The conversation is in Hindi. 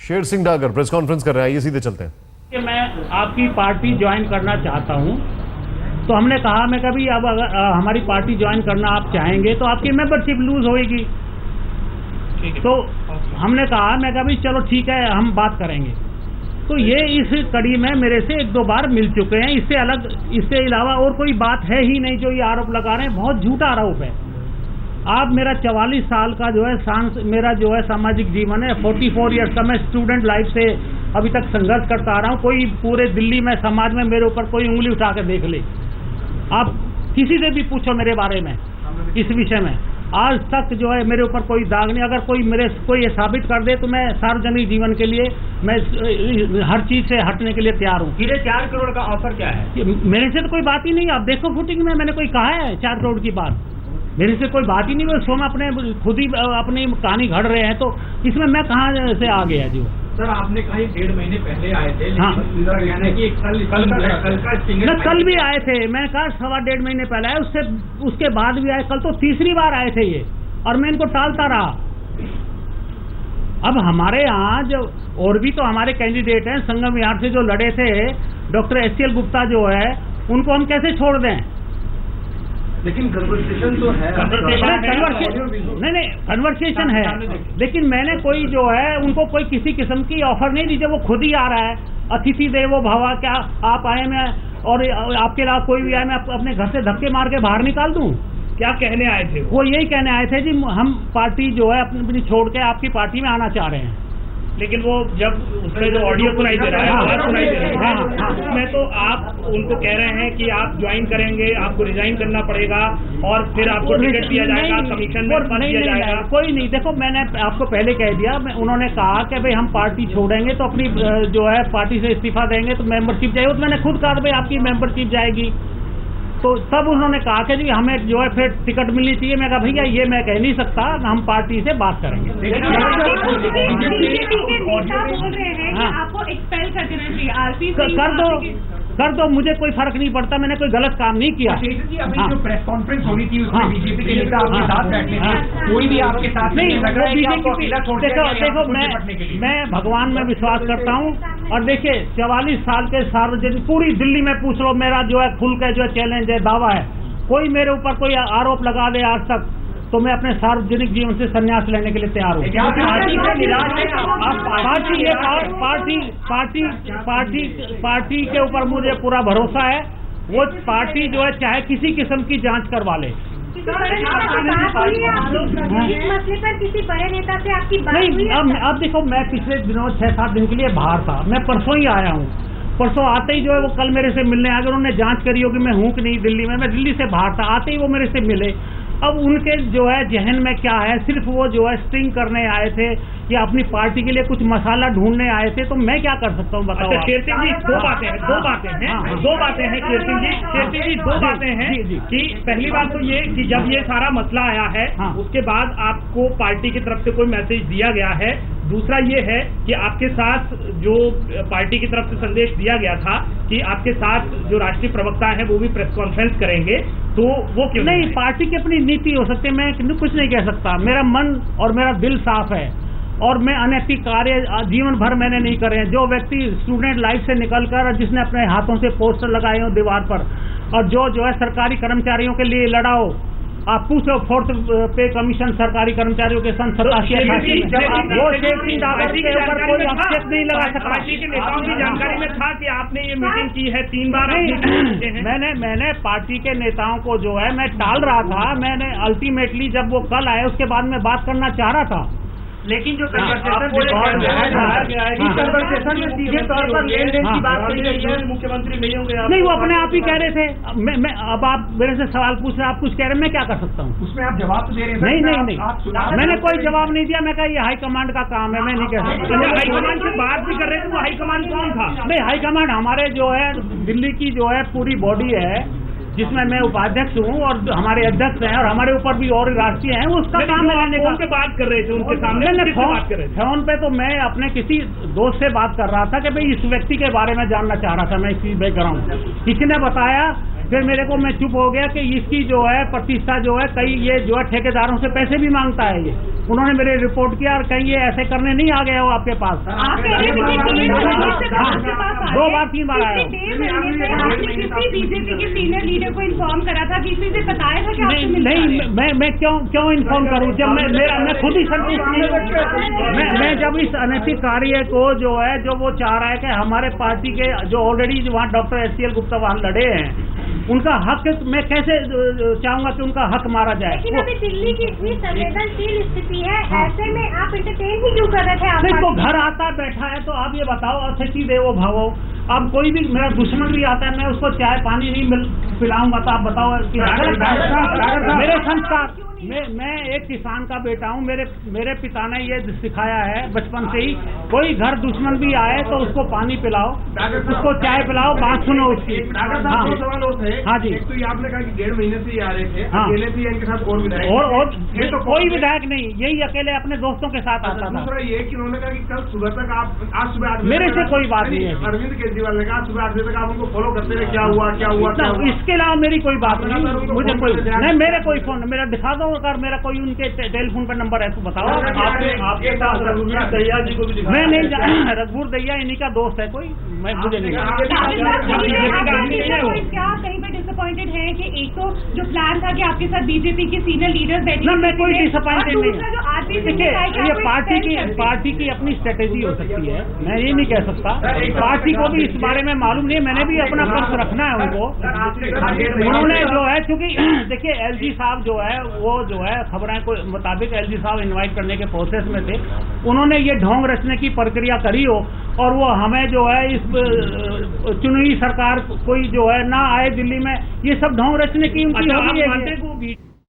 शेर सिंह डागर प्रेस कॉन्फ्रेंस कर रहे हैं, आइए सीधे चलते हैं। कि मैं आपकी पार्टी ज्वाइन करना चाहता हूं, तो हमने कहा मैं कभी अब अगर हमारी पार्टी ज्वाइन करना आप चाहेंगे तो आपकी मेंबरशिप लूज होएगी। तो हमने कहा मैं कभी चलो ठीक है हम बात करेंगे। तो ये इस कड़ी में मेरे से एक दो बार मिल चुके हैं, इससे अलावा और कोई बात है ही नहीं जो ये आरोप लगा रहे हैं, बहुत झूठा आरोप है। आप मेरा 44 साल का जो है मेरा जो है सामाजिक जीवन है, 44 ईयर्स का मैं स्टूडेंट लाइफ से अभी तक संघर्ष करता आ रहा हूँ। कोई पूरे दिल्ली में समाज में मेरे ऊपर कोई उंगली उठा के देख ले, आप किसी से भी पूछो मेरे बारे में इस विषय में, आज तक जो है मेरे ऊपर कोई दाग नहीं। अगर कोई ये साबित कर दे तो मैं सार्वजनिक जीवन के लिए मैं हर चीज से हटने के लिए तैयार हूँ। सीधे 4 करोड़ का ऑफर क्या है? मेरे से तो कोई बात ही नहीं, आप देखो फुटिंग में मैंने कोई कहा है 4 करोड़ की बात, मेरे से कोई बात ही नहीं। वो स्वयं अपने खुद ही अपनी कहानी घड़ रहे हैं, तो इसमें मैं कहाँ से आ गया जो। सर आपने कहा 1.5 महीने पहले आए थे, हाँ। कल भी आए थे, मैं कहा 1.5 महीने पहले आए, उसके बाद भी आए, कल तो तीसरी बार आए थे ये, और मैं इनको टालता रहा। अब हमारे यहाँ जो और भी तो हमारे कैंडिडेट हैं संगम विहार से जो लड़े थे, डॉक्टर SCL गुप्ता जो है, उनको हम कैसे छोड़ दें? लेकिन कन्वर्सेशन तो है, नहीं कन्वर्सेशन है, लेकिन मैंने कोई जो है उनको कोई किसी किस्म की ऑफर नहीं दी। जब वो खुद ही आ रहा है, अतिथि देवो भव, क्या आप आए मैं और आपके अलावा कोई भी आए मैं अपने घर से धक्के मार के बाहर निकाल दूं? क्या कहने आए थे? वो यही कहने आए थे जी हम पार्टी जो है अपनी छोड़ के आपकी पार्टी में आना चाह रहे हैं। लेकिन वो जब उसमें जो ऑडियो सुनाई दे रहा है, आवाज सुनाई दे रही है, उसमें तो आप उनको कह रहे हैं कि आप ज्वाइन करेंगे, आपको रिजाइन करना पड़ेगा और फिर आपको टिकट दिया जाएगा, कमीशन में पद दिया जाएगा। कोई नहीं, देखो मैंने आपको पहले कह दिया, उन्होंने कहा कि भाई हम पार्टी छोड़ेंगे तो अपनी जो है पार्टी से इस्तीफा देंगे तो मेंबरशिप जाएगी। तो मैंने खुद कहा भाई आपकी मेंबरशिप जाएगी, तो तब उन्होंने कहा कि जी हमें जो है फिर टिकट मिलनी चाहिए। मैं कहा भैया ये मैं कह नहीं सकता, हम पार्टी से बात करेंगे। आपको एक्सपेल कर देना चाहिए, आरपी कर दो, मुझे कोई फर्क नहीं पड़ता, मैंने कोई गलत काम नहीं किया। अभी जो प्रेस कॉन्फ्रेंस हो रही थी उसमें बीजेपी के नेता आपके साथ बैठे थे, कोई भी आपके साथ नहीं लग रहा है कि आपको अकेला छोड़ दिया गया है। देखो मैं भगवान में विश्वास करता हूँ, और देखिए 44 साल के सार्वजनिक पूरी दिल्ली में पूछ लो, मेरा जो है खुल के जो चैलेंज है, दावा है, कोई मेरे ऊपर कोई आरोप लगा दे आज तक तो मैं अपने सार्वजनिक जीवन से संन्यास लेने के लिए तैयार हूँ। पार्टी के ऊपर मुझे पूरा भरोसा है, वो पार्टी जो है चाहे किसी किस्म की जांच करवा ले। इस मसले पर किसी बड़े नेता से आपकी बात हुई है? अब देखो मैं पिछले दिनों 6-7 दिन के लिए बाहर था, मैं परसों ही आया हूँ। परसों आते ही जो है वो कल मेरे से मिलने आ गए, उन्होंने जांच करी होगी मैं हूँ कि नहीं दिल्ली में। मैं दिल्ली से बाहर था, आते ही वो मेरे से मिले। अब उनके जो है जहन में क्या है, सिर्फ वो जो है स्ट्रिंग करने आए थे या अपनी पार्टी के लिए कुछ मसाला ढूंढने आए थे, तो मैं क्या कर सकता हूँ बताओ? शेर सिंह जी दो बातें हैं शेर सिंह जी दो बातें हैं कि पहली बात तो ये कि जब ये सारा मसला आया है उसके बाद आपको पार्टी की तरफ से कोई मैसेज दिया गया है। दूसरा ये है कि आपके साथ जो पार्टी की तरफ से संदेश दिया गया था कि आपके साथ जो राष्ट्रीय प्रवक्ता है वो भी प्रेस कॉन्फ्रेंस करेंगे, तो वो क्यों नहीं? पार्टी की अपनी नीति हो सकती है, मैं कुछ नहीं कह सकता। मेरा मन और मेरा दिल साफ है, और मैं अनैतिक कार्य जीवन भर मैंने नहीं करे हैं। जो व्यक्ति स्टूडेंट लाइफ से निकलकर जिसने अपने हाथों से पोस्टर लगाए हो दीवार पर, और जो है सरकारी कर्मचारियों के लिए लड़ा हो, आप पूछो 4th पे कमीशन सरकारी कर्मचारियों के सन 87 वो शेर सिंह डागर के ऊपर कोई आक्षेप नहीं लगा सकता। पार्टी के नेताओं की जानकारी में था कि आपने ये मीटिंग की है 3 बार। मैंने पार्टी के नेताओं को जो है मैं टाल रहा था। मैंने अल्टीमेटली जब वो कल आए उसके बाद मैं बात करना चाह रहा था, लेकिन जो कन्वर्सेशन में सीधे तौर पर लेन देन की बात करी गई है, मुख्यमंत्री नहीं होंगे नहीं, वो अपने आप ही कह रहे थे। मैं अब आप मेरे से सवाल पूछ रहे हैं, आप कुछ कह रहे हैं, मैं क्या कर सकता हूँ उसमें? आप जवाब तो दे रहे हैं। नहीं, मैंने कोई जवाब नहीं दिया। मैं कहा ये हाईकमांड का काम है, मैं नहीं कह सकता। हाईकमांड से बात भी कर रहे थे, वो हाईकमांड कौन था? नहीं, हाईकमांड हमारे जो है दिल्ली की जो है पूरी बॉडी है, जिसमें मैं उपाध्यक्ष हूँ और हमारे अध्यक्ष हैं और हमारे ऊपर भी और राष्ट्रीय हैं, उसका काम है। उनसे बात कर रहे थे, उनके सामने फोन पे तो मैं अपने किसी दोस्त से बात कर रहा था कि भाई इस व्यक्ति के बारे में जानना चाह रहा था मैं, इसी बैकग्राउंड। किसी ने बताया फिर मेरे को मैं चुप हो गया कि इसकी जो है प्रतिष्ठा जो है कहीं ये जो है ठेकेदारों से पैसे भी मांगता है ये। उन्होंने मेरे रिपोर्ट किया और कहीं ये ऐसे करने नहीं आ गया हो आपके पास। दो बार 3 बार आया। किसी बीजेपी के सीनियर लीडर को इन्फॉर्म करा था, किसी से बताया था कि आपसे मिलना है? मैं क्यों इन्फॉर्म करूं जब मैं खुद ही संतुष्ट नहीं हूं। मैं जब इस अनैतिक कार्य को जो है जो वो चाह रहा है कि हमारे पार्टी के जो ऑलरेडी वहाँ डॉक्टर SCL गुप्ता वहाँ लड़े हैं उनका हक मैं कैसे चाहूंगा कि उनका हक मारा जाए। लेकिन अभी दिल्ली की इतनी संवेदनशील स्थिति है, ऐसे में आप इंटरटेन ही क्यों कर रहे थे? नहीं तो घर आता बैठा है तो आप ये बताओ अतिथि देवो भवो। अब कोई भी मेरा दुश्मन भी आता है मैं उसको चाय पानी नहीं पिलाऊंगा तो आप बताओ कि मेरे संस्कार। मैं एक किसान का बेटा हूँ। मेरे पिता ने ये सिखाया है बचपन से ही, कोई घर दुश्मन भी आए तो उसको पानी पिलाओ, उसको चाय पिलाओ, बात सुनो उसकी। दो सवाल होते हैं। हाँ जी। एक तो ये आपने कहा कि 1.5 महीने से ये आ रहे थे, अकेले थे इनके साथ और विधायक और तो कोई विधायक नहीं, यही अकेले अपने दोस्तों के साथ आता था। दूसरा ये कि उन्होंने कहा कि कल सुबह तक आप आज सुबह 8 बजे मेरे से कोई बात नहीं है। अरविंद केजरीवाल ने कहा सुबह 8 बजे तक आप उनको फॉलो करते रहे, क्या हुआ क्या हुआ। इसके अलावा मेरी कोई बात नहीं, मुझे कोई नहीं, मेरे कोई फोन मेरा दिखा दो अगर मेरा कोई उनके टेलीफोन पर नंबर है तो बताओ। आपके साथ रघुवीर दहिया जी को भी मैं नहीं रघुवीर दहिया इन्हीं का दोस्त है कोई, मैं मुझे नहीं क्या कहीं पे डिसअपॉइंटेड है कि एक तो जो प्लान था कि आपके साथ बीजेपी के सीनियर लीडर्स बैठे, मैं कोई डिसअपॉइंटेड नहीं। जो आरपी देखिए ये पार्टी की अपनी स्ट्रेटेजी हो सकती है, मैं ये नहीं कह सकता। पार्टी को भी इस बारे में मालूम नहीं है, मैंने भी अपना पक्ष रखना है उनको। उन्होंने जो है क्योंकि देखिए LG साहब जो है वो जो है खबरें के मुताबिक LG साहब इनवाइट करने के प्रोसेस में थे, उन्होंने ये ढोंग रचने की प्रक्रिया करी हो और वो हमें जो है इस चुनी सरकार कोई जो है ना आए दिल्ली में, ये सब ढोंग रचने की उनकी